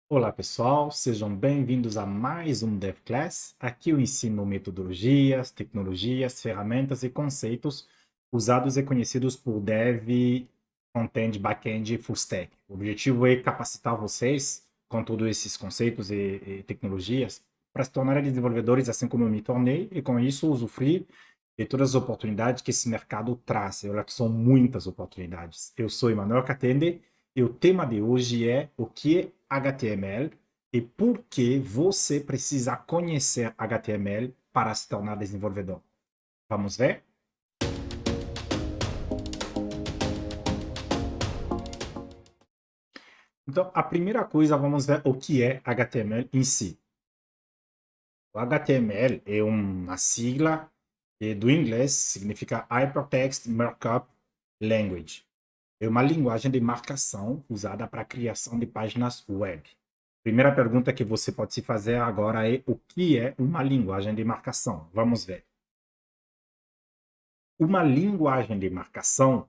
Olá pessoal, sejam bem-vindos a mais um DevClass. Aqui eu ensino metodologias, tecnologias, ferramentas e conceitos usados e conhecidos por Dev, Front-end, Back-end e Full Stack. O objetivo é capacitar vocês com todos esses conceitos e tecnologias para se tornarem desenvolvedores assim como eu me tornei e com isso usufruir de todas as oportunidades que esse mercado traz. Olha que são muitas oportunidades. Eu sou Emmanuel Catende e o tema de hoje é o que é HTML e por que você precisa conhecer HTML para se tornar desenvolvedor. Vamos ver? Então, a primeira coisa, vamos ver o que é HTML em si. O HTML é uma sigla do inglês, significa Hypertext Markup Language. É uma linguagem de marcação usada para a criação de páginas web. Primeira pergunta que você pode se fazer agora é o que é uma linguagem de marcação? Vamos ver. Uma linguagem de marcação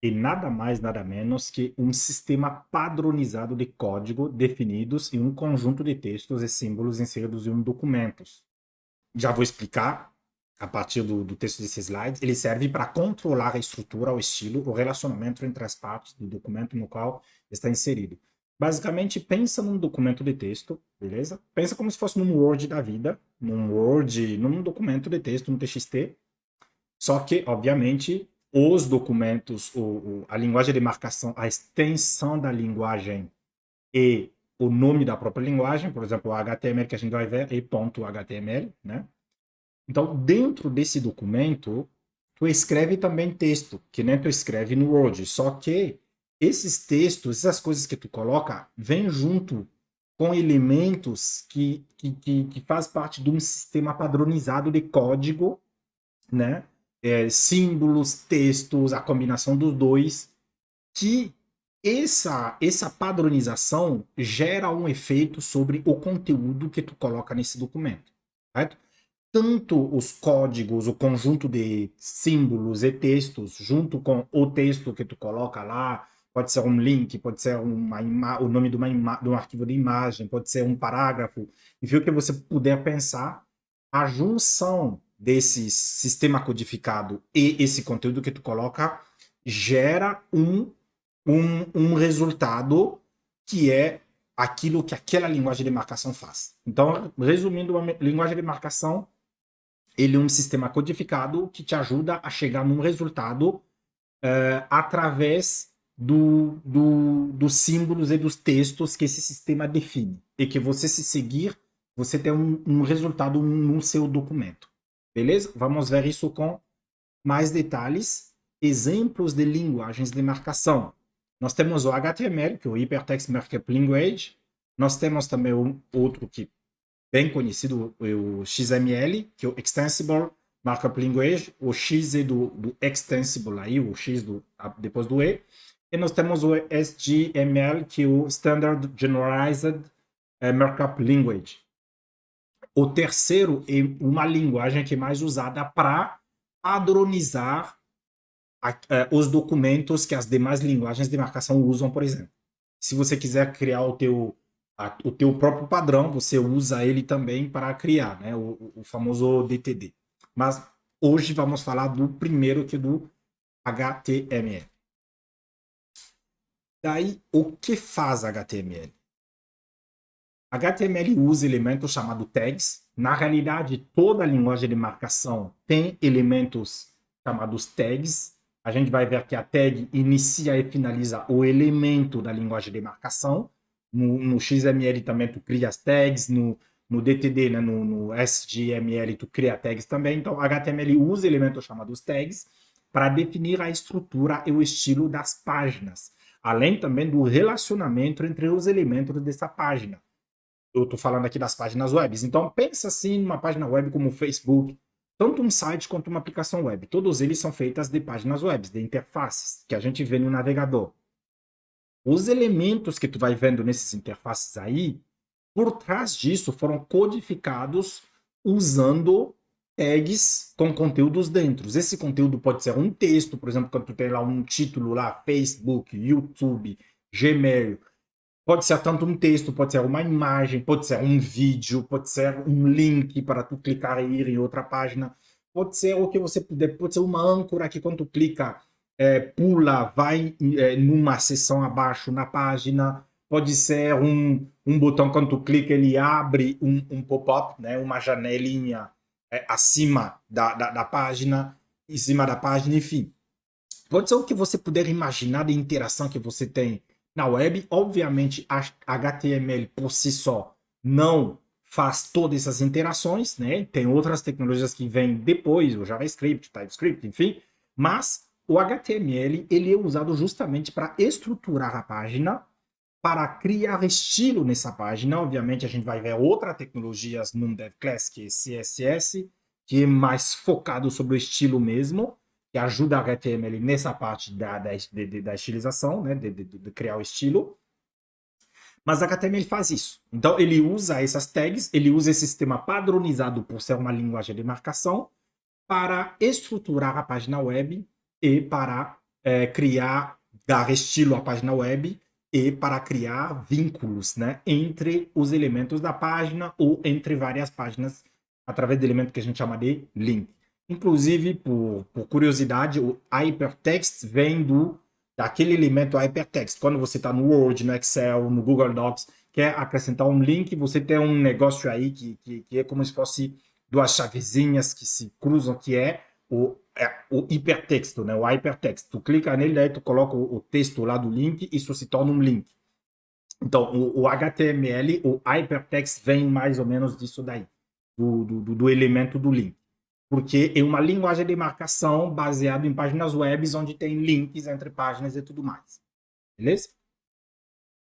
é nada mais, nada menos que um sistema padronizado de código definidos em um conjunto de textos e símbolos inseridos em um documento. Já vou explicar a partir do texto desse slide. Ele serve para controlar a estrutura, o estilo, o relacionamento entre as partes do documento no qual está inserido. Basicamente, pensa num documento de texto, beleza? Pensa como se fosse num Word da vida, num documento de texto, no TXT. Só que, obviamente, os documentos, a linguagem de marcação, a extensão da linguagem e o nome da própria linguagem, por exemplo, o HTML que a gente vai ver é .html, né? Então, dentro desse documento, tu escreve também texto, que nem tu escreve no Word. Só que esses textos, essas coisas que tu coloca, vêm junto com elementos que faz parte de um sistema padronizado de código, né? Símbolos, textos, a combinação dos dois, que essa padronização gera um efeito sobre o conteúdo que tu coloca nesse documento, certo? Tanto os códigos, o conjunto de símbolos e textos, junto com o texto que tu coloca lá, pode ser um link, pode ser o nome de um arquivo de imagem, pode ser um parágrafo, enfim, o que você puder pensar, a junção desse sistema codificado e esse conteúdo que tu coloca gera um resultado que é aquilo que aquela linguagem de marcação faz. Então, resumindo, a linguagem de marcação ele é um sistema codificado que te ajuda a chegar num resultado através dos símbolos e dos textos que esse sistema define. E que você se seguir, você tem um resultado no seu documento. Beleza? Vamos ver isso com mais detalhes. Exemplos de linguagens de marcação. Nós temos o HTML, que é o Hypertext Markup Language. Nós temos também outro que bem conhecido, o XML, que é o Extensible Markup Language, o X é do Extensible aí, o X depois do E. E nós temos o SGML, que é o Standard Generalized Markup Language. O terceiro é uma linguagem que é mais usada para padronizar os documentos que as demais linguagens de marcação usam, por exemplo. Se você quiser criar o teu próprio padrão, você usa ele também para criar, né? O famoso DTD. Mas hoje vamos falar do primeiro, que é do HTML. Daí, o que faz HTML? HTML usa elementos chamados tags. Na realidade, toda linguagem de marcação tem elementos chamados tags. A gente vai ver que a tag inicia e finaliza o elemento da linguagem de marcação. No XML também tu cria as tags, no DTD, né, no SGML tu cria tags também. Então, HTML usa elementos chamados tags para definir a estrutura e o estilo das páginas, além também do relacionamento entre os elementos dessa página. Eu estou falando aqui das páginas web. Então, pensa assim numa página web como o Facebook, tanto um site quanto uma aplicação web. Todos eles são feitos de páginas web, de interfaces, que a gente vê no navegador. Os elementos que tu vai vendo nesses interfaces aí, por trás disso, foram codificados usando tags com conteúdos dentro. Esse conteúdo pode ser um texto, por exemplo, quando tu tem lá um título lá, Facebook, YouTube, Gmail, Pode ser tanto um texto, pode ser uma imagem, pode ser um vídeo, pode ser um link para tu clicar e ir em outra página. Pode ser o que você puder, pode ser uma âncora que quando tu clica, pula, vai numa seção abaixo na página. Pode ser um botão, quando tu clica, ele abre um pop-up, né? Uma janelinha acima da página, em cima da página, enfim. Pode ser o que você puder imaginar de interação que você tem na web. Obviamente, a HTML por si só não faz todas essas interações, né? Tem outras tecnologias que vêm depois, o JavaScript, TypeScript, enfim. Mas o HTML ele é usado justamente para estruturar a página, para criar estilo nessa página. Obviamente, a gente vai ver outras tecnologias no DevClass, que é CSS, que é mais focado sobre o estilo mesmo, que ajuda a HTML nessa parte da estilização, né, de criar o estilo. Mas a HTML faz isso. Então, ele usa essas tags, ele usa esse sistema padronizado por ser uma linguagem de marcação para estruturar a página web e para criar, dar estilo à página web e para criar vínculos, né, entre os elementos da página ou entre várias páginas através de elementos que a gente chama de link. Inclusive, por curiosidade, o hypertext vem daquele elemento hypertext. Quando você está no Word, no Excel, no Google Docs, quer acrescentar um link, você tem um negócio aí que é como se fosse duas chavezinhas que se cruzam, que é o hipertexto, né? O hypertext. Tu clica nele, daí tu coloca o texto lá do link, isso se torna um link. Então, o HTML, o hypertext, vem mais ou menos disso daí, do elemento do link. Porque é uma linguagem de marcação baseada em páginas web, onde tem links entre páginas e tudo mais. Beleza?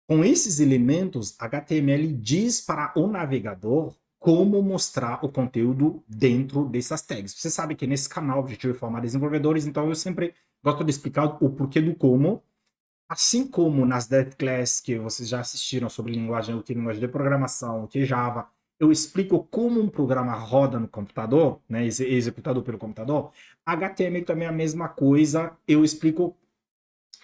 Com esses elementos, HTML diz para o navegador como mostrar o conteúdo dentro dessas tags. Você sabe que nesse canal o objetivo é formar desenvolvedores, então eu sempre gosto de explicar o porquê do como. Assim como nas DevClass que vocês já assistiram sobre linguagem, o que é linguagem de programação, o que é Java, eu explico como um programa roda no computador, né, executado pelo computador. HTML também é a mesma coisa. Eu explico,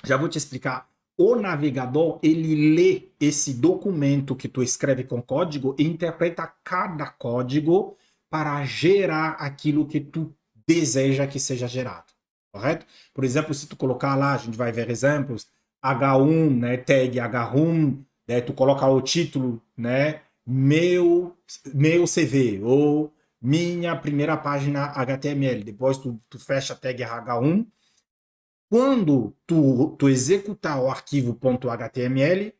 já vou te explicar. O navegador, ele lê esse documento que tu escreve com código e interpreta cada código para gerar aquilo que tu deseja que seja gerado, correto? Por exemplo, se tu colocar lá, a gente vai ver exemplos, H1, né, tag H1, né, tu coloca o título, né, meu CV, ou minha primeira página HTML, depois tu fecha a tag H1, quando tu executar o arquivo .html,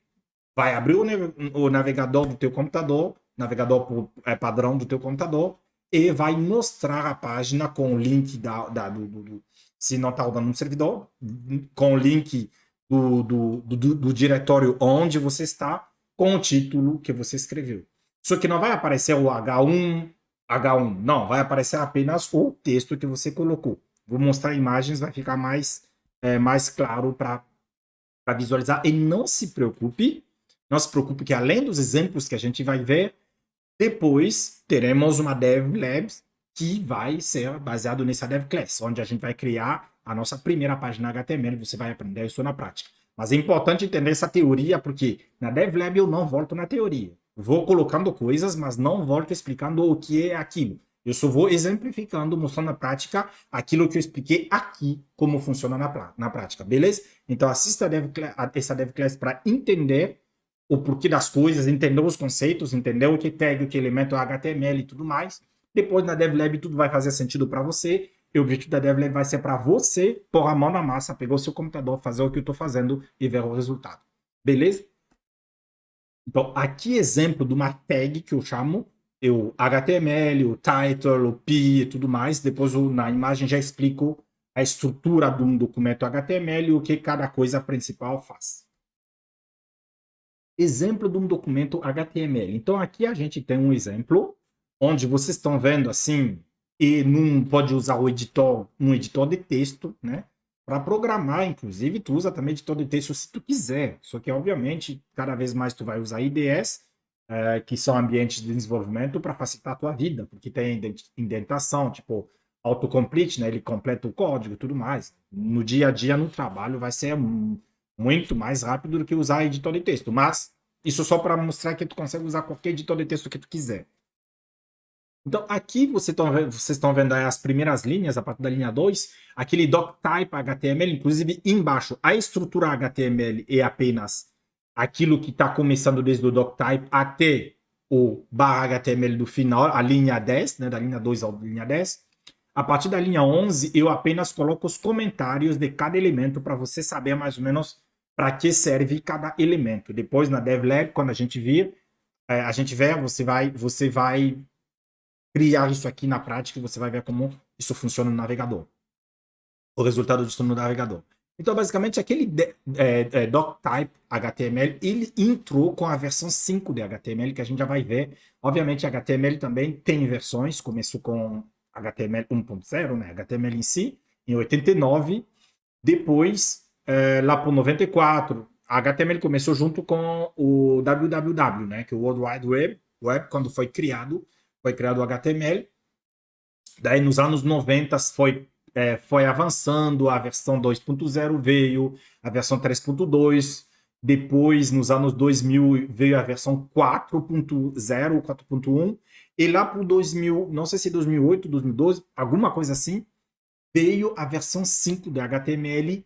vai abrir o navegador do teu computador, navegador padrão do teu computador, e vai mostrar a página com o link se não está rodando no servidor, com o link do diretório onde você está, com o título que você escreveu. Só que não vai aparecer o H1, não, vai aparecer apenas o texto que você colocou. Vou mostrar imagens, vai ficar mais claro para visualizar. E não se preocupe que além dos exemplos que a gente vai ver, depois teremos uma DevLabs que vai ser baseado nessa DevClass, onde a gente vai criar a nossa primeira página HTML, você vai aprender isso na prática. Mas é importante entender essa teoria, porque na DevLab eu não volto na teoria. Vou colocando coisas, mas não volto explicando o que é aquilo. Eu só vou exemplificando, mostrando na prática aquilo que eu expliquei aqui, como funciona na prática, beleza? Então assista essa DevClass para entender o porquê das coisas, entender os conceitos, entender o que tag, o que elemento HTML e tudo mais. Depois na DevLab tudo vai fazer sentido para você. E o objetivo da DevLab vai ser para você pôr a mão na massa, pegar o seu computador, fazer o que eu estou fazendo e ver o resultado. Beleza? Então, aqui exemplo de uma tag que eu chamo, o HTML, o title, o p e tudo mais. Depois na imagem já explico a estrutura de um documento HTML e o que cada coisa principal faz. Exemplo de um documento HTML. Então, aqui a gente tem um exemplo onde vocês estão vendo assim, e não pode usar um editor de texto, né? Para programar, inclusive, tu usa também editor de texto se tu quiser. Só que, obviamente, cada vez mais tu vai usar IDEs, que são ambientes de desenvolvimento, para facilitar a tua vida, porque tem indentação, tipo autocomplete, né? Ele completa o código e tudo mais. No dia a dia, no trabalho, vai ser muito mais rápido do que usar editor de texto. Mas Isso só para mostrar que tu consegue usar qualquer editor de texto que tu quiser. Então, aqui vocês estão vendo aí as primeiras linhas, a partir da linha 2, aquele doctype HTML, inclusive embaixo, a estrutura HTML é apenas aquilo que está começando desde o doctype até o barra HTML do final, a linha 10, né, da linha 2 à linha 10. A partir da linha 11, eu apenas coloco os comentários de cada elemento para você saber mais ou menos para que serve cada elemento. Depois, na DevLab, quando a gente ver, você vai criar isso aqui na prática e você vai ver como isso funciona no navegador. O resultado disso no navegador. Então, basicamente, aquele doctype HTML, ele entrou com a versão 5 de HTML, que a gente já vai ver. Obviamente, HTML também tem versões, começou com HTML 1.0, né? HTML em si, em 89. Depois, lá para 94, a HTML começou junto com o www, né? Que é o World Wide Web, quando foi criado o HTML. Daí, nos anos 90, foi avançando, a versão 2.0 veio, a versão 3.2, depois, nos anos 2000, veio a versão 4.0, 4.1, e lá para o 2000, não sei se 2008, 2012, alguma coisa assim, veio a versão 5 do HTML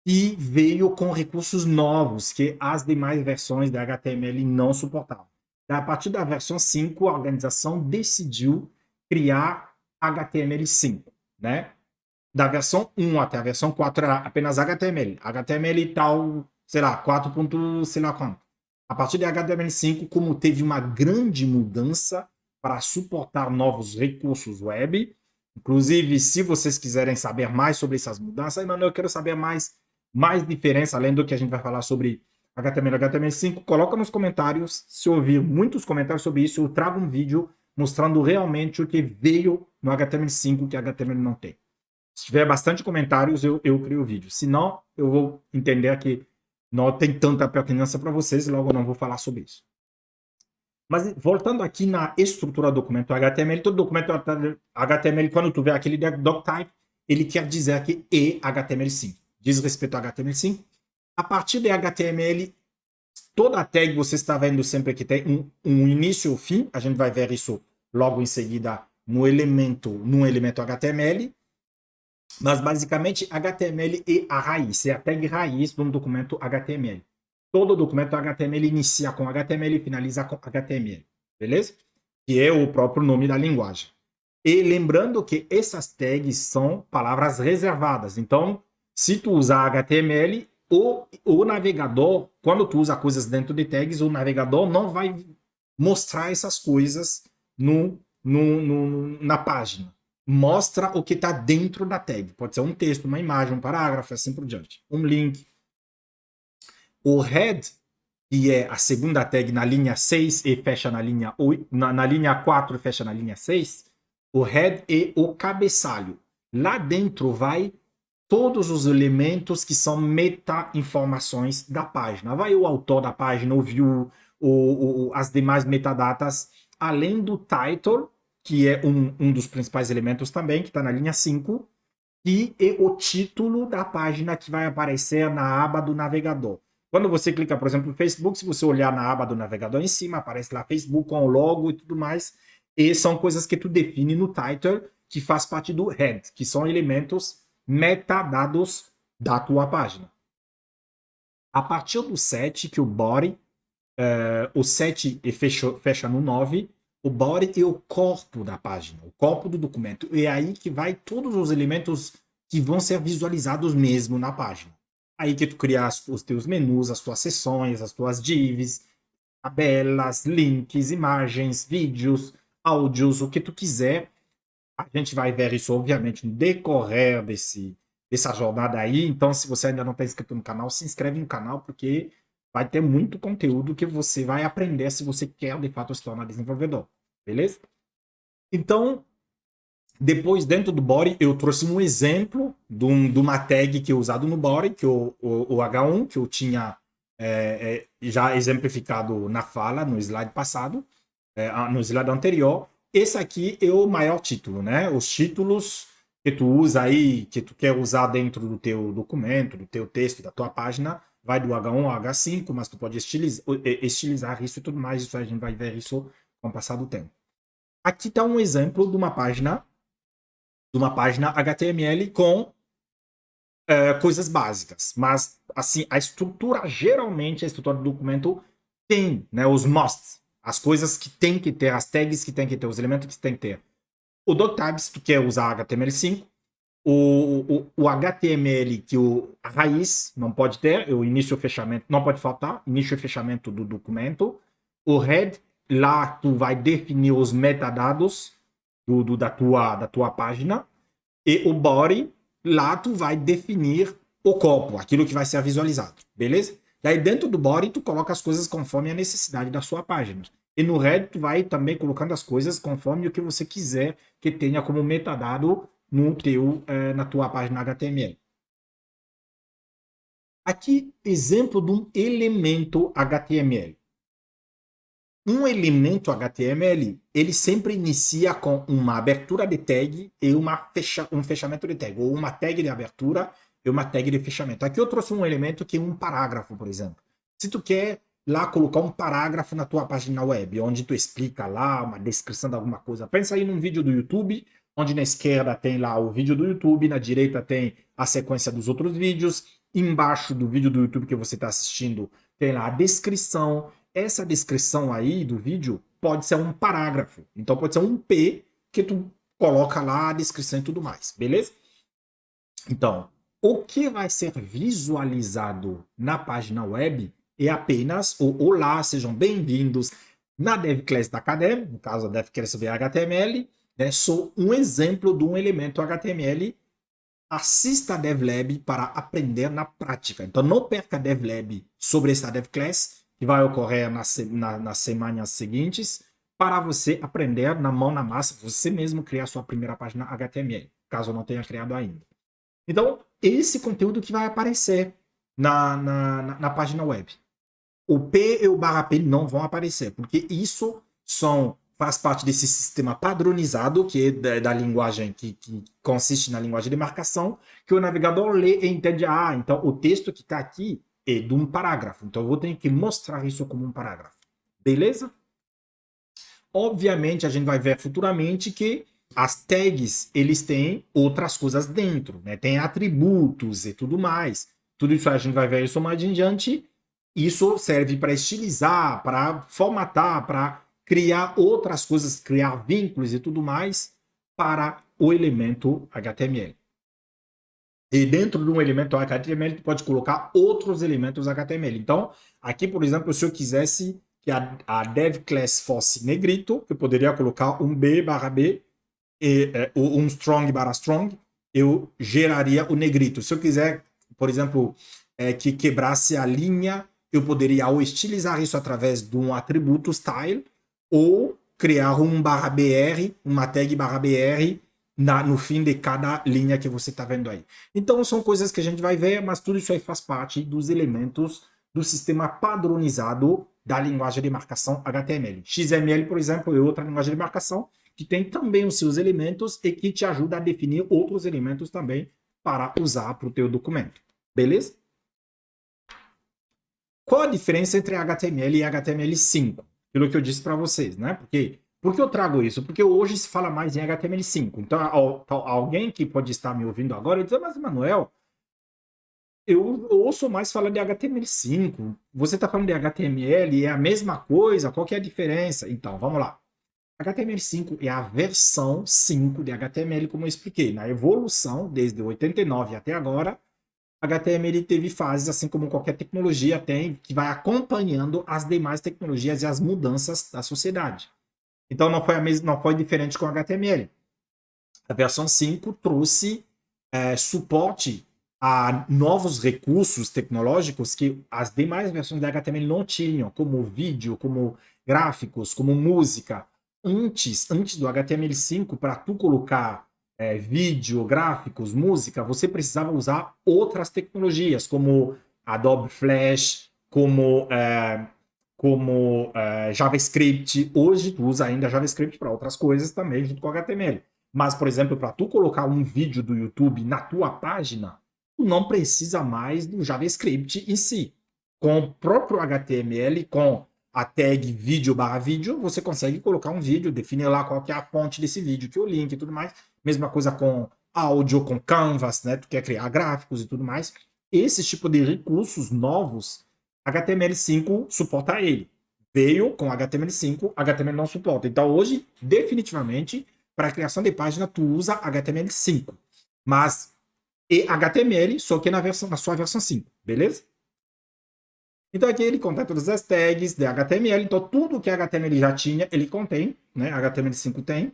e veio com recursos novos que as demais versões da HTML não suportavam. A partir da versão 5, a organização decidiu criar HTML5, né? Da versão 1 até a versão 4 era apenas HTML. HTML tal, sei lá, 4. Sei lá quanto. A partir de HTML5, como teve uma grande mudança para suportar novos recursos web, inclusive, se vocês quiserem saber mais sobre essas mudanças, mano, eu quero saber mais diferença, além do que a gente vai falar sobre HTML e HTML5, coloca nos comentários. Se ouvir muitos comentários sobre isso, eu trago um vídeo mostrando realmente o que veio no HTML5 que a HTML não tem. Se tiver bastante comentários, eu crio o vídeo. Se não, eu vou entender que não tem tanta pertinência para vocês, logo eu não vou falar sobre isso. Mas voltando aqui na estrutura do documento HTML, todo documento HTML, quando tu vê aquele doctype, ele quer dizer que é HTML5. Diz respeito a HTML5. A partir de HTML, toda tag você está vendo sempre que tem um início ou fim. A gente vai ver isso logo em seguida no elemento HTML. Mas basicamente HTML é a raiz, é a tag raiz de um documento HTML. Todo documento HTML inicia com HTML e finaliza com HTML, beleza? Que é o próprio nome da linguagem. E lembrando que essas tags são palavras reservadas. Então, se tu usar HTML, o navegador, quando tu usa coisas dentro de tags, o navegador não vai mostrar essas coisas na página. Mostra o que está dentro da tag. Pode ser um texto, uma imagem, um parágrafo, assim por diante. Um link. O head, que é a segunda tag na linha 6 e fecha na linha 8, na linha 4 e fecha na linha 6, o head é o cabeçalho. Lá dentro vai todos os elementos que são meta-informações da página. Vai o autor da página, o view, as demais metadatas, além do title, que é um dos principais elementos também, que está na linha 5, e é o título da página que vai aparecer na aba do navegador. Quando você clica, por exemplo, no Facebook, se você olhar na aba do navegador em cima, aparece lá Facebook com o logo e tudo mais. E são coisas que tu define no title, que faz parte do head, que são elementos metadados da tua página. A partir do 7, que o body, o 7 fecha no 9, o body é o corpo da página, o corpo do documento. É aí que vai todos os elementos que vão ser visualizados mesmo na página. Aí que tu cria os teus menus, as tuas seções, as tuas divs, tabelas, links, imagens, vídeos, áudios, o que tu quiser. A gente vai ver isso, obviamente, no decorrer dessa jornada aí. Então, se você ainda não está inscrito no canal, se inscreve no canal, porque vai ter muito conteúdo que você vai aprender se você quer, de fato, se tornar desenvolvedor. Beleza? Então, depois, dentro do body, eu trouxe um exemplo de uma tag que é usado no body, que é o H1, que eu tinha já exemplificado na fala, no slide passado, no slide anterior. Esse aqui é o maior título, né? Os títulos que tu usa aí, que tu quer usar dentro do teu documento, do teu texto, da tua página, vai do H1 ao H5, mas tu pode estilizar isso e tudo mais. Isso a gente vai ver isso com o passar do tempo. Aqui está um exemplo de uma página HTML com coisas básicas. Mas, assim, a estrutura do documento tem, né, os musts, as coisas que tem que ter, as tags que tem que ter, os elementos que tem que ter. O doctype, se tu quer usar HTML5, o HTML que a raiz não pode ter, o início e o fechamento, não pode faltar, início e fechamento do documento. O head, lá tu vai definir os metadados da tua página. E o body, lá tu vai definir o corpo, aquilo que vai ser visualizado, beleza? Daí dentro do body tu coloca as coisas conforme a necessidade da sua página. E no head tu vai também colocando as coisas conforme o que você quiser que tenha como metadado na tua página HTML. Aqui, exemplo de um elemento HTML. Um elemento HTML, ele sempre inicia com uma abertura de tag e um fechamento de tag, ou uma tag de abertura e uma tag de fechamento. Aqui eu trouxe um elemento que é um parágrafo, por exemplo. Se tu quer lá colocar um parágrafo na tua página web, onde tu explica lá uma descrição de alguma coisa, pensa aí num vídeo do YouTube, onde na esquerda tem lá o vídeo do YouTube, na direita tem a sequência dos outros vídeos, embaixo do vídeo do YouTube que você está assistindo tem lá a descrição. Essa descrição aí do vídeo pode ser um parágrafo. Então pode ser um P que tu coloca lá a descrição e tudo mais, beleza? Então, o que vai ser visualizado na página web é apenas o olá, sejam bem-vindos na DevClass da Academy, no caso a DevClass HTML, né? Sou um exemplo de um elemento HTML. Assista a DevLab para aprender na prática. Então não perca a DevLab sobre essa DevClass, que vai ocorrer nas semanas seguintes, para você aprender na mão na massa, você mesmo criar sua primeira página HTML, caso não tenha criado ainda. Então, esse conteúdo que vai aparecer na página web. O P e o /P não vão aparecer, porque isso faz parte desse sistema padronizado, que é da linguagem, que consiste na linguagem de marcação, que o navegador lê e entende, então o texto que está aqui é de um parágrafo, então eu vou ter que mostrar isso como um parágrafo. Beleza? Obviamente, a gente vai ver futuramente que as tags, eles têm outras coisas dentro, né? Tem atributos e tudo mais. Tudo isso a gente vai ver isso mais em diante. Isso serve para estilizar, para formatar, para criar outras coisas, criar vínculos e tudo mais para o elemento HTML. E dentro de um elemento HTML, tu pode colocar outros elementos HTML. Então, aqui, por exemplo, se eu quisesse que a DevClass fosse negrito, eu poderia colocar um B/B e um strong/strong, eu geraria o negrito. Se eu quiser, por exemplo, que quebrasse a linha, eu poderia ou estilizar isso através de um atributo style, ou criar um /br, uma tag /br no fim de cada linha que você está vendo aí. Então são coisas que a gente vai ver, mas tudo isso aí faz parte dos elementos do sistema padronizado da linguagem de marcação HTML. XML, por exemplo, é outra linguagem de marcação que tem também os seus elementos e que te ajuda a definir outros elementos também para usar para o teu documento. Beleza? Qual a diferença entre HTML e HTML5? Pelo que eu disse para vocês, né? Por que eu trago isso? Porque hoje se fala mais em HTML5. Então, alguém que pode estar me ouvindo agora e dizer, mas Manuel, eu ouço mais falar de HTML5. Você está falando de HTML, é a mesma coisa? Qual que é a diferença? Então, vamos lá. HTML5 é a versão 5 de HTML, como eu expliquei. Na evolução, desde 89 até agora, HTML teve fases, assim como qualquer tecnologia tem, que vai acompanhando as demais tecnologias e as mudanças da sociedade. Então não foi diferente com HTML. A versão 5 trouxe suporte a novos recursos tecnológicos que as demais versões da HTML não tinham, como vídeo, como gráficos, como música. Antes do HTML5, para tu colocar vídeo, gráficos, música, você precisava usar outras tecnologias, como Adobe Flash, como JavaScript. Hoje tu usa ainda JavaScript para outras coisas também, junto com HTML. Mas, por exemplo, para tu colocar um vídeo do YouTube na tua página, tu não precisa mais do JavaScript em si. com o próprio HTML, com a tag vídeo/vídeo, você consegue colocar um vídeo, definir lá qual que é a fonte desse vídeo, que é o link e tudo mais. Mesma coisa com áudio, com Canvas, né? Tu quer criar gráficos e tudo mais. Esse tipo de recursos novos, HTML5 suporta ele. Veio com HTML5, HTML não suporta. Então hoje, definitivamente, para a criação de página, tu usa HTML5. Mas e HTML, só que na sua versão 5, beleza? Então aqui ele contém todas as tags de HTML, então tudo que HTML já tinha, ele contém, né? HTML5 tem,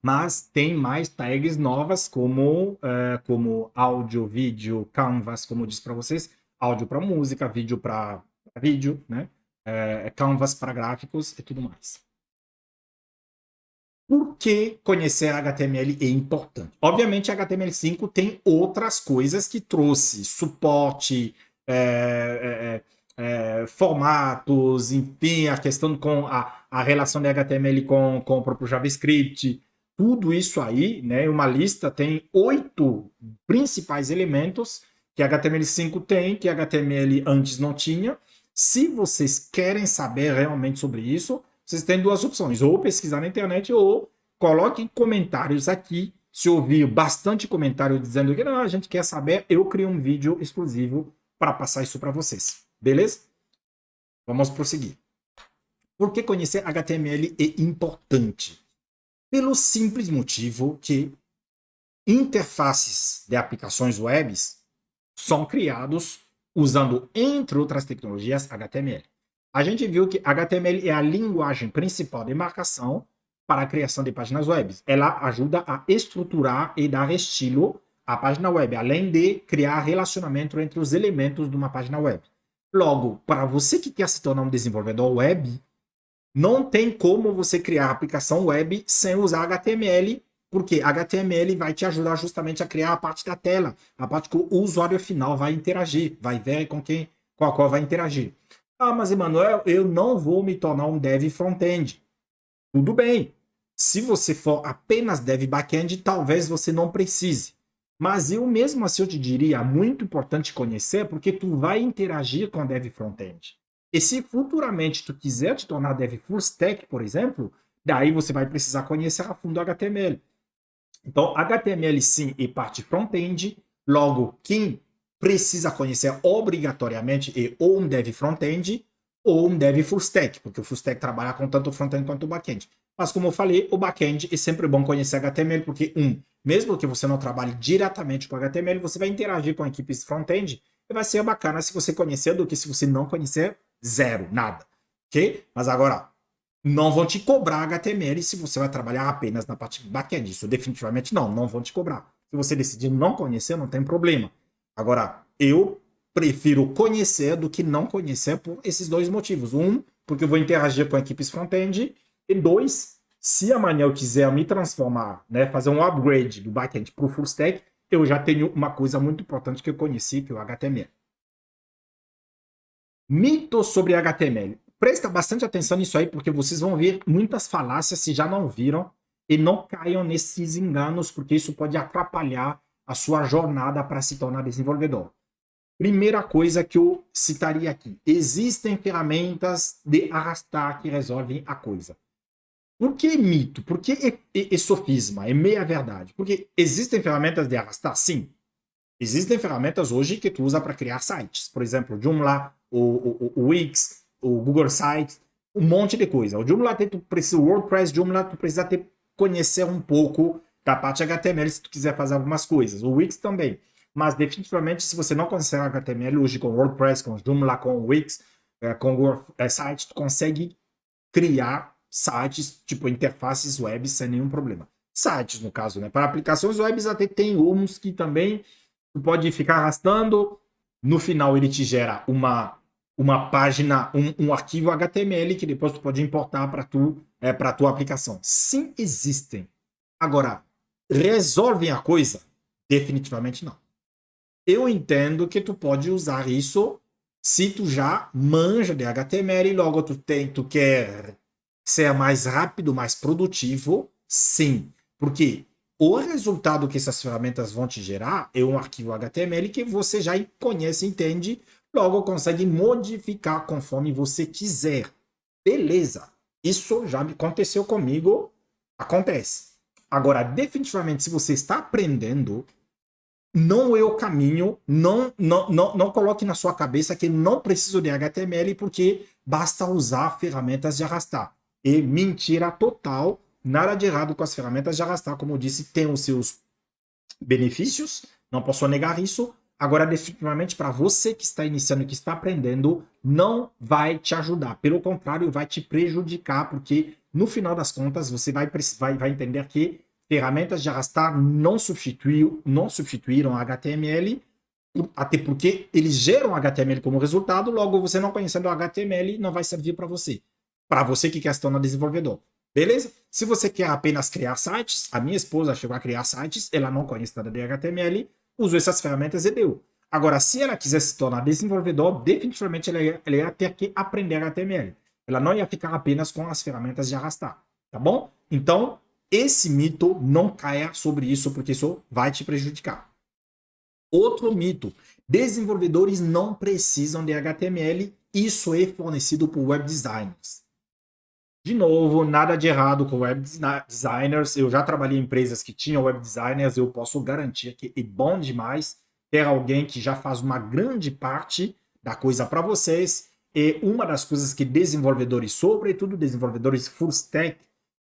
mas tem mais tags novas como áudio, vídeo, Canvas, como eu disse para vocês, áudio para música, vídeo para vídeo, né? Canvas para gráficos e tudo mais. Por que conhecer HTML é importante? Obviamente, HTML5 tem outras coisas que trouxe, suporte, formatos, enfim, a questão com a relação de HTML com o próprio JavaScript, tudo isso aí, né? Uma lista tem 8 principais elementos que HTML5 tem, que HTML antes não tinha. Se vocês querem saber realmente sobre isso, vocês têm duas opções, ou pesquisar na internet, ou coloquem comentários aqui. Se ouvir bastante comentário dizendo que não, a gente quer saber, eu crio um vídeo exclusivo para passar isso para vocês. Beleza? Vamos prosseguir. Por que conhecer HTML é importante? Pelo simples motivo que interfaces de aplicações web são criados usando, entre outras tecnologias, HTML. A gente viu que HTML é a linguagem principal de marcação para a criação de páginas web. Ela ajuda a estruturar e dar estilo à página web, além de criar relacionamento entre os elementos de uma página web. Logo, para você que quer se tornar um desenvolvedor web, não tem como você criar aplicação web sem usar HTML, porque HTML vai te ajudar justamente a criar a parte da tela, a parte que o usuário final vai interagir, vai ver com a qual vai interagir. Ah, mas Emanuel, eu não vou me tornar um dev front-end. Tudo bem. Se você for apenas dev back-end, talvez você não precise. Mas eu mesmo assim eu te diria, muito importante conhecer, porque tu vai interagir com dev front-end. E se futuramente tu quiser te tornar dev full stack, por exemplo, daí você vai precisar conhecer a fundo HTML. Então, HTML sim é parte front-end, logo quem precisa conhecer obrigatoriamente é ou um dev front-end ou um dev full stack, porque o full stack trabalha com tanto o front-end quanto o back-end. Mas como eu falei, o back-end é sempre bom conhecer HTML, porque mesmo que você não trabalhe diretamente com HTML, você vai interagir com equipes front-end e vai ser bacana se você conhecer do que se você não conhecer, zero, nada. Ok? Mas agora, não vão te cobrar HTML se você vai trabalhar apenas na parte back-end. Isso definitivamente não vão te cobrar. Se você decidir não conhecer, não tem problema. Agora, eu prefiro conhecer do que não conhecer por esses dois motivos. Porque eu vou interagir com equipes front-end. E dois, se amanhã eu quiser me transformar, né, fazer um upgrade do back-end para o full stack, eu já tenho uma coisa muito importante que eu conheci, que é o HTML. Mitos sobre HTML. Presta bastante atenção nisso aí, porque vocês vão ver muitas falácias se já não viram, e não caiam nesses enganos, porque isso pode atrapalhar a sua jornada para se tornar desenvolvedor. Primeira coisa que eu citaria aqui: existem ferramentas de arrastar que resolvem a coisa. Por que mito? Por que é sofisma? É meia verdade. Porque existem ferramentas de arrastar? Sim. Existem ferramentas hoje que tu usa para criar sites. Por exemplo, o Joomla, o Wix, o Google Sites, um monte de coisa. O Joomla, o WordPress Joomla, tu precisa conhecer um pouco da parte HTML se tu quiser fazer algumas coisas. O Wix também. Mas definitivamente, se você não conhecer HTML hoje com o WordPress, com o Joomla, com o Wix, com o Google Sites, tu consegue criar sites, tipo interfaces web sem nenhum problema. Sites, no caso, né? Para aplicações web até tem uns que também tu pode ficar arrastando, no final ele te gera uma página, um arquivo HTML que depois tu pode importar para tua aplicação. Sim, existem. Agora, resolvem a coisa? Definitivamente não. Eu entendo que tu pode usar isso se tu já manja de HTML e logo tu quer ser mais rápido, mais produtivo, sim. Porque o resultado que essas ferramentas vão te gerar é um arquivo HTML que você já conhece, entende, logo consegue modificar conforme você quiser. Beleza. Isso já aconteceu comigo, acontece. Agora, definitivamente, se você está aprendendo, não é o caminho, não coloque na sua cabeça que não preciso de HTML porque basta usar ferramentas de arrastar. E mentira total, nada de errado com as ferramentas de arrastar, como eu disse, tem os seus benefícios, não posso negar isso. Agora, definitivamente, para você que está iniciando e que está aprendendo, não vai te ajudar. Pelo contrário, vai te prejudicar, porque no final das contas, você vai entender que ferramentas de arrastar não substituíram HTML, até porque eles geram HTML como resultado, logo você não conhecendo o HTML não vai servir para você que quer se tornar desenvolvedor. Beleza? Se você quer apenas criar sites, a minha esposa chegou a criar sites, ela não conhece nada de HTML, usou essas ferramentas e deu. Agora, se ela quiser se tornar desenvolvedor, definitivamente ela ia ter que aprender HTML. Ela não ia ficar apenas com as ferramentas de arrastar, tá bom? Então, esse mito, não caia sobre isso, porque isso vai te prejudicar. Outro mito, desenvolvedores não precisam de HTML, isso é fornecido por web designers. De novo, nada de errado com web designers. Eu já trabalhei em empresas que tinham web designers. Eu posso garantir que é bom demais ter alguém que já faz uma grande parte da coisa para vocês. E uma das coisas que desenvolvedores, sobretudo desenvolvedores full stack,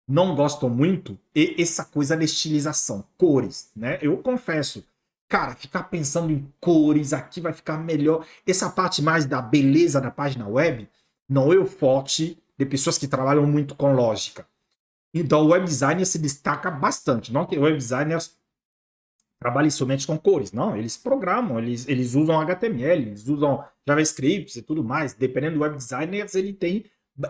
não gostam muito é essa coisa de estilização, cores, né? Eu confesso, cara, ficar pensando em cores aqui vai ficar melhor. Essa parte mais da beleza da página web não é o forte de pessoas que trabalham muito com lógica. Então, o web designer se destaca bastante. Não que o web designer trabalhe somente com cores, não. Eles programam, eles usam HTML, eles usam JavaScript e tudo mais. Dependendo do web designer,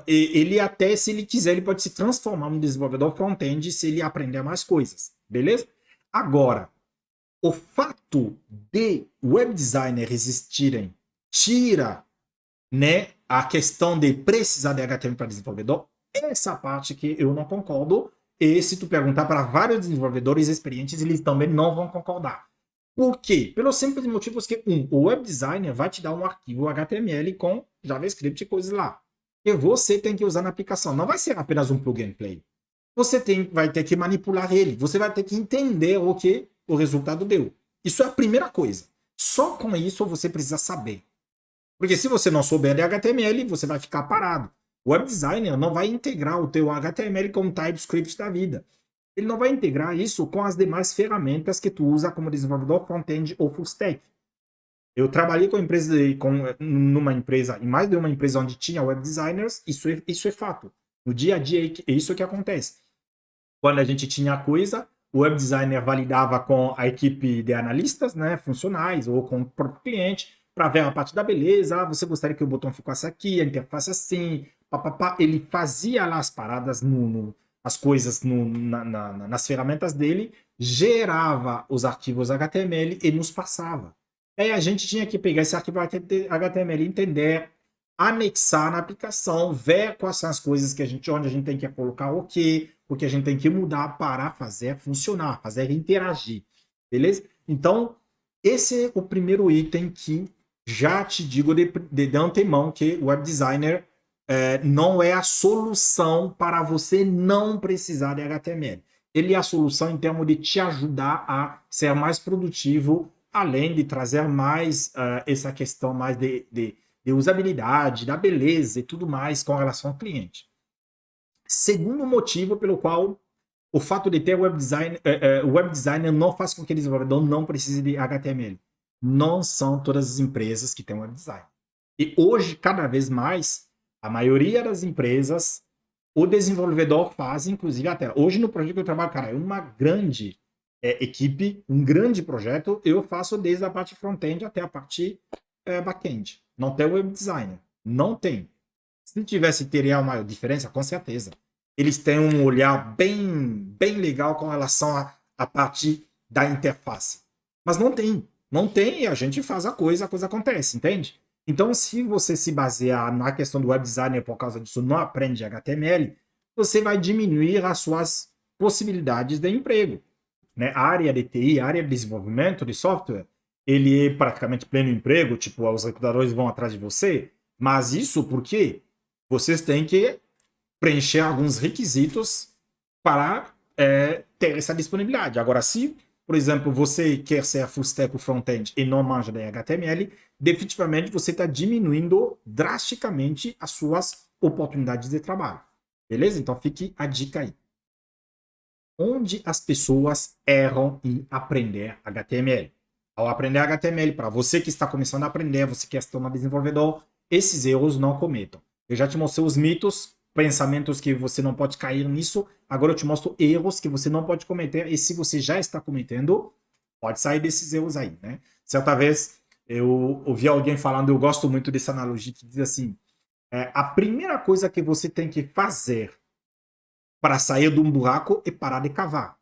ele até, se ele quiser, ele pode se transformar num desenvolvedor front-end se ele aprender mais coisas, beleza? Agora, o fato de web designer existirem tira, né, a questão de precisar de HTML para desenvolvedor, essa parte que eu não concordo. E se tu perguntar para vários desenvolvedores experientes, eles também não vão concordar. Por quê? Pelos simples motivos que, o web designer vai te dar um arquivo HTML com JavaScript e coisas lá. E você tem que usar na aplicação. Não vai ser apenas um plug and play. Você vai ter que manipular ele. Você vai ter que entender o que o resultado deu. Isso é a primeira coisa. Só com isso você precisa saber. Porque se você não souber de HTML, você vai ficar parado. O web designer não vai integrar o teu HTML com o TypeScript da vida. Ele não vai integrar isso com as demais ferramentas que tu usa como desenvolvedor front-end ou full stack. Eu trabalhei numa empresa, em mais de uma empresa onde tinha web designers, isso é fato. No dia a dia é isso que acontece. Quando a gente tinha a coisa, o web designer validava com a equipe de analistas, né, funcionais, ou com o próprio cliente, para ver a parte da beleza. Ah, você gostaria que o botão ficasse aqui, a interface assim, papapá. Ele fazia lá as paradas, as coisas nas ferramentas dele, gerava os arquivos HTML e nos passava. Aí a gente tinha que pegar esse arquivo HTML, entender, anexar na aplicação, ver quais são as coisas onde a gente tem que colocar o quê, o que a gente tem que mudar para fazer funcionar, fazer interagir, beleza? Então, esse é o primeiro item que já te digo de antemão que o web designer não é a solução para você não precisar de HTML. Ele é a solução em termos de te ajudar a ser mais produtivo, além de trazer mais essa questão mais de usabilidade, da beleza e tudo mais com relação ao cliente. Segundo motivo pelo qual o fato de ter web designer não faz com que o desenvolvedor não precise de HTML. Não são todas as empresas que têm web design. E hoje, cada vez mais, a maioria das empresas, o desenvolvedor faz, inclusive, até hoje no projeto que eu trabalho, cara, é uma grande equipe, um grande projeto, eu faço desde a parte front-end até a parte back-end. Não tem web designer. Não tem. Se tivesse, teria uma diferença, com certeza. Eles têm um olhar bem legal com relação à parte da interface. Mas não tem. Não tem e a gente faz a coisa acontece, entende? Então, se você se basear na questão do web designer por causa disso, não aprende HTML, você vai diminuir as suas possibilidades de emprego. Né? A área de TI, a área de desenvolvimento de software, ele é praticamente pleno emprego, tipo, os recrutadores vão atrás de você, mas isso porque vocês têm que preencher alguns requisitos para ter essa disponibilidade. Agora, se, por exemplo, você quer ser full stack front-end e não manja de HTML, definitivamente você está diminuindo drasticamente as suas oportunidades de trabalho. Beleza? Então fique a dica aí. Onde as pessoas erram em aprender HTML? Ao aprender HTML, para você que está começando a aprender, você que quer se tornar desenvolvedor, esses erros não cometam. Eu já te mostrei os mitos, pensamentos que você não pode cair nisso. Agora eu te mostro erros que você não pode cometer. E se você já está cometendo, pode sair desses erros aí, né? Certa vez eu ouvi alguém falando, eu gosto muito dessa analogia, que diz assim: a primeira coisa que você tem que fazer para sair de um buraco é parar de cavar.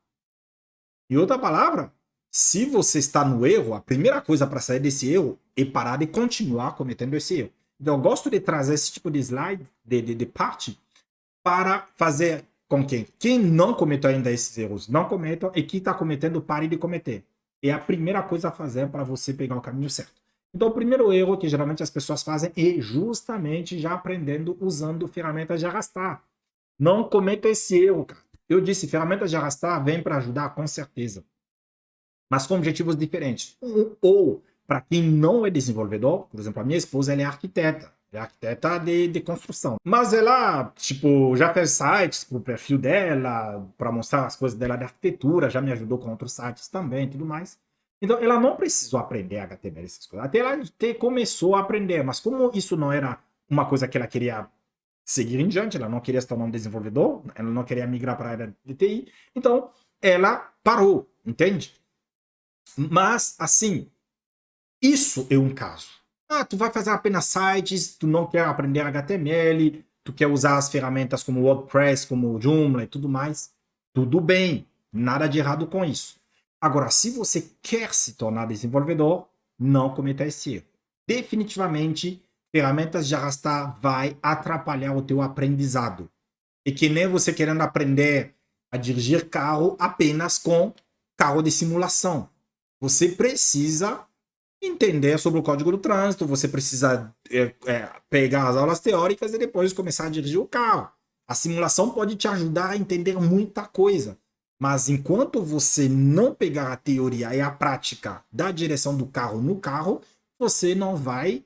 Em outra palavra, se você está no erro, a primeira coisa para sair desse erro é parar de continuar cometendo esse erro. Então, eu gosto de trazer esse tipo de slide, de parte, para fazer com que quem não cometeu ainda esses erros não cometam e quem está cometendo pare de cometer. É a primeira coisa a fazer para você pegar o caminho certo. Então, o primeiro erro que geralmente as pessoas fazem é justamente já aprendendo usando ferramentas de arrastar. Não cometa esse erro, cara. Eu disse, ferramentas de arrastar vêm para ajudar, com certeza, mas com objetivos diferentes. Ou, para quem não é desenvolvedor, por exemplo, a minha esposa ela é arquiteta de construção. Mas ela, tipo, já fez sites para o perfil dela, para mostrar as coisas dela de arquitetura, já me ajudou com outros sites também e tudo mais. Então, ela não precisou aprender HTML, essas coisas. Até ela começou a aprender, mas como isso não era uma coisa que ela queria seguir em diante, ela não queria se tornar um desenvolvedor, ela não queria migrar para a área de TI, então ela parou, entende? Mas, assim, isso é um caso. Ah, tu vai fazer apenas sites, tu não quer aprender HTML, tu quer usar as ferramentas como WordPress, como Joomla e tudo mais. Tudo bem, nada de errado com isso. Agora, se você quer se tornar desenvolvedor, não cometa esse erro. Definitivamente, ferramentas de arrastar vai atrapalhar o teu aprendizado. E que nem você querendo aprender a dirigir carro apenas com carro de simulação. Você precisa entender sobre o código do trânsito, você precisa pegar as aulas teóricas e depois começar a dirigir o carro. A simulação pode te ajudar a entender muita coisa, mas enquanto você não pegar a teoria e a prática da direção do carro no carro, você não vai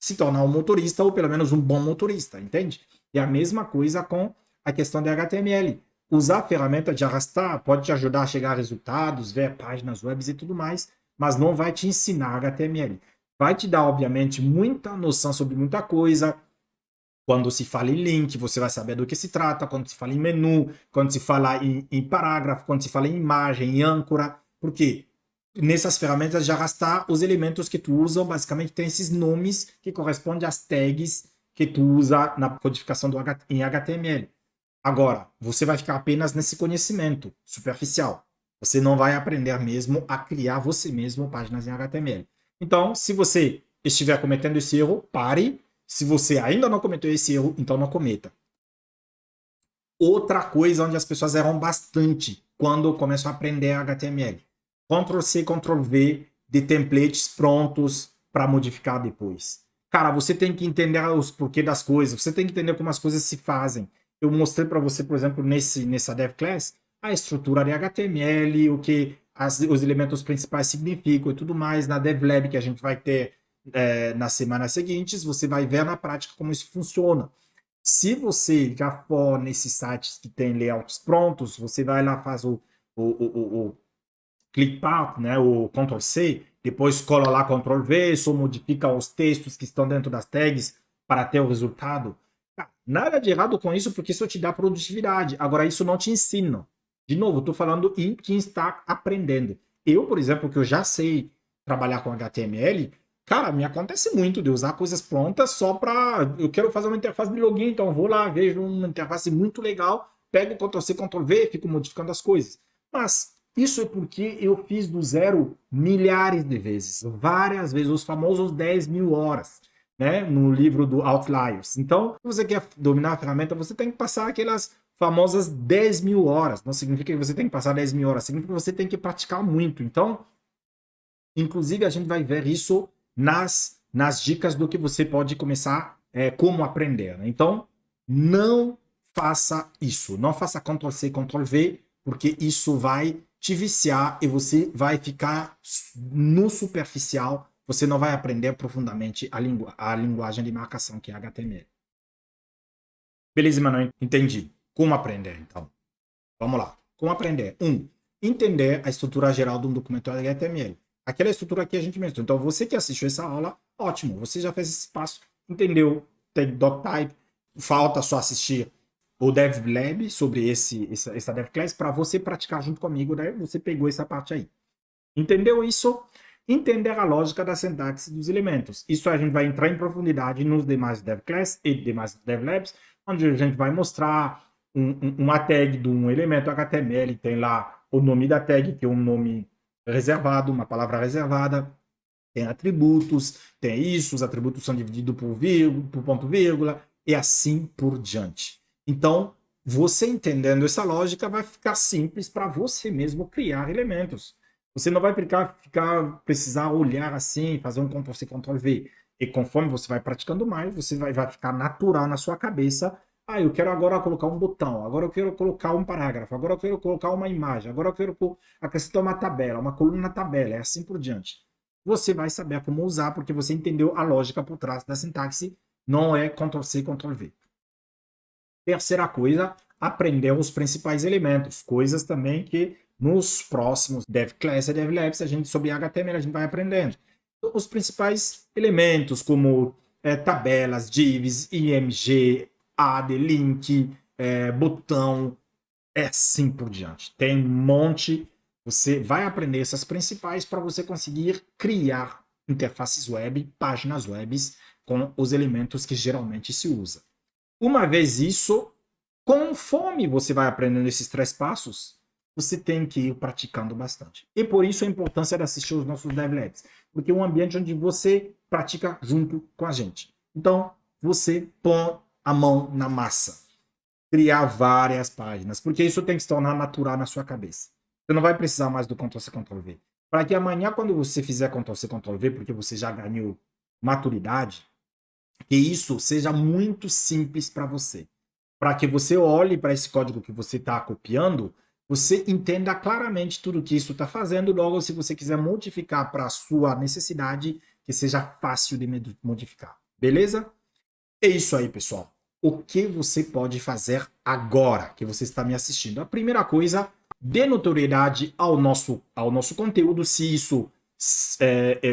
se tornar um motorista ou pelo menos um bom motorista, entende? E a mesma coisa com a questão de HTML. Usar a ferramenta de arrastar pode te ajudar a chegar a resultados, ver páginas web e tudo mais, mas não vai te ensinar HTML. Vai te dar, obviamente, muita noção sobre muita coisa. Quando se fala em link, você vai saber do que se trata. Quando se fala em menu, quando se fala em parágrafo, quando se fala em imagem, em âncora. Por quê? Nessas ferramentas de arrastar, os elementos que tu usa, basicamente tem esses nomes que correspondem às tags que tu usa na codificação em HTML. Agora, você vai ficar apenas nesse conhecimento superficial. Você não vai aprender mesmo a criar você mesmo páginas em HTML. Então, se você estiver cometendo esse erro, pare. Se você ainda não cometeu esse erro, então não cometa. Outra coisa onde as pessoas erram bastante quando começam a aprender HTML. Ctrl+C, Ctrl+V de templates prontos para modificar depois. Cara, você tem que entender os porquê das coisas, você tem que entender como as coisas se fazem. Eu mostrei para você, por exemplo, nessa dev class, a estrutura de HTML, o que os elementos principais significam e tudo mais. Na DevLab que a gente vai ter nas semanas seguintes, você vai ver na prática como isso funciona. Se você já for nesses sites que tem layouts prontos, você vai lá, faz o clickpath, né, o Ctrl+C, depois cola lá Ctrl+V, só modifica os textos que estão dentro das tags para ter o resultado. Nada de errado com isso, porque isso te dá produtividade. Agora, isso não te ensina. De novo, estou falando em quem está aprendendo. Eu, por exemplo, que eu já sei trabalhar com HTML, cara, me acontece muito de usar coisas prontas só para... Eu quero fazer uma interface de login, então eu vou lá, vejo uma interface muito legal, pego Ctrl+C, Ctrl+V, fico modificando as coisas. Mas isso é porque eu fiz do zero milhares de vezes, várias vezes, os famosos 10.000 horas, né, no livro do Outliers. Então, se você quer dominar a ferramenta, você tem que passar aquelas famosas 10.000 horas. Não significa que você tem que passar 10.000 horas, significa que você tem que praticar muito. Então, Inclusive, a gente vai ver isso nas dicas do que você pode começar, como aprender, né? Então, não faça isso. Não faça Ctrl+C, Ctrl+V, porque isso vai te viciar e você vai ficar no superficial. Você não vai aprender profundamente a linguagem de marcação, que é HTML. Beleza, mano? Entendi. Como aprender, então? Vamos lá. Como aprender? Entender a estrutura geral de um documento HTML. Aquela estrutura que a gente mencionou. Então, você que assistiu essa aula, ótimo. Você já fez esse passo, entendeu? Tem doctype. Falta só assistir o DevLab sobre essa DevClass para você praticar junto comigo. Né? Você pegou essa parte aí. Entendeu isso? Entender a lógica da sintaxe dos elementos. Isso a gente vai entrar em profundidade nos demais DevClass e demais DevLabs, onde a gente vai mostrar uma tag de um elemento HTML, tem lá o nome da tag, que é um nome reservado, uma palavra reservada, tem atributos, tem isso, os atributos são divididos por ponto vírgula, e assim por diante. Então, você entendendo essa lógica, vai ficar simples para você mesmo criar elementos. Você não vai precisar olhar assim, fazer um Ctrl+C, Ctrl+V. E conforme você vai praticando mais, você vai ficar natural na sua cabeça. Ah, eu quero agora colocar um botão, agora eu quero colocar um parágrafo, agora eu quero colocar uma imagem, agora eu quero acrescentar uma tabela, uma coluna na tabela, e assim por diante. Você vai saber como usar, porque você entendeu a lógica por trás da sintaxe, não é Ctrl+C, Ctrl+V. Terceira coisa, aprender os principais elementos, coisas também que nos próximos DevClass e DevLabs, a gente sobre HTML a gente vai aprendendo. Os principais elementos, como tabelas, divs, img, add, link, botão, assim por diante. Tem um monte, você vai aprender essas principais para você conseguir criar interfaces web, páginas web com os elementos que geralmente se usa. Uma vez isso, conforme você vai aprendendo esses 3 passos, você tem que ir praticando bastante. E por isso a importância de assistir os nossos DevLabs, porque é um ambiente onde você pratica junto com a gente. Então, você põe a mão na massa. Criar várias páginas, porque isso tem que se tornar natural na sua cabeça. Você não vai precisar mais do Ctrl+C, Ctrl+V. Para que amanhã, quando você fizer Ctrl+C, Ctrl+V, porque você já ganhou maturidade, que isso seja muito simples para você. Para que você olhe para esse código que você está copiando, você entenda claramente tudo que isso está fazendo, logo se você quiser modificar para a sua necessidade, que seja fácil de modificar. Beleza? É isso aí, pessoal. O que você pode fazer agora que você está me assistindo? A primeira coisa, dê notoriedade ao nosso conteúdo, se isso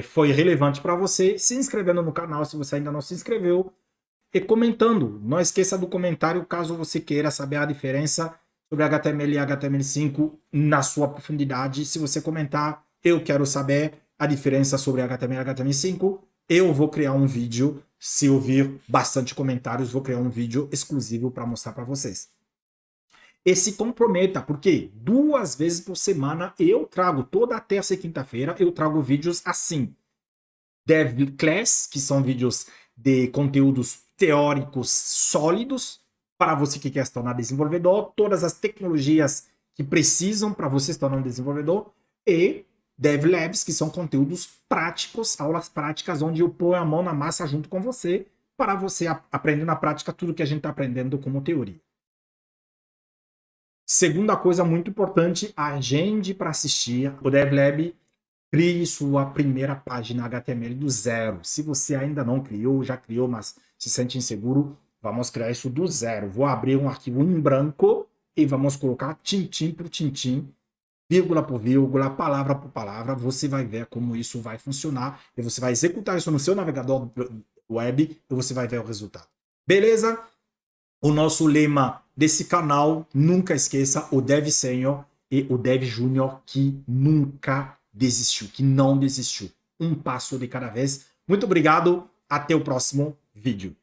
foi relevante para você, se inscrevendo no canal se você ainda não se inscreveu, e comentando. Não esqueça do comentário caso você queira saber a diferença sobre HTML e HTML5 na sua profundidade. Se você comentar, eu quero saber a diferença sobre HTML e HTML5, eu vou criar um vídeo. Se eu vir bastante comentários, vou criar um vídeo exclusivo para mostrar para vocês. E se comprometa, porque 2 vezes por semana eu trago, toda terça e quinta-feira, eu trago vídeos assim. DevClass, que são vídeos de conteúdos teóricos sólidos, para você que quer se tornar desenvolvedor, todas as tecnologias que precisam para você se tornar um desenvolvedor, e DevLabs, que são conteúdos práticos, aulas práticas, onde eu ponho a mão na massa junto com você, para você aprender na prática tudo que a gente está aprendendo como teoria. Segunda coisa muito importante, agende para assistir o DevLab. Crie sua primeira página HTML do zero. Se você ainda não criou, já criou, mas se sente inseguro, vamos criar isso do zero. Vou abrir um arquivo em branco e vamos colocar tintim por tintim, vírgula por vírgula, palavra por palavra. Você vai ver como isso vai funcionar e você vai executar isso no seu navegador web e você vai ver o resultado. Beleza? O nosso lema desse canal, nunca esqueça, o Dev Senior e o Dev Júnior que nunca desistiu, que não desistiu. Um passo de cada vez. Muito obrigado, até o próximo vídeo.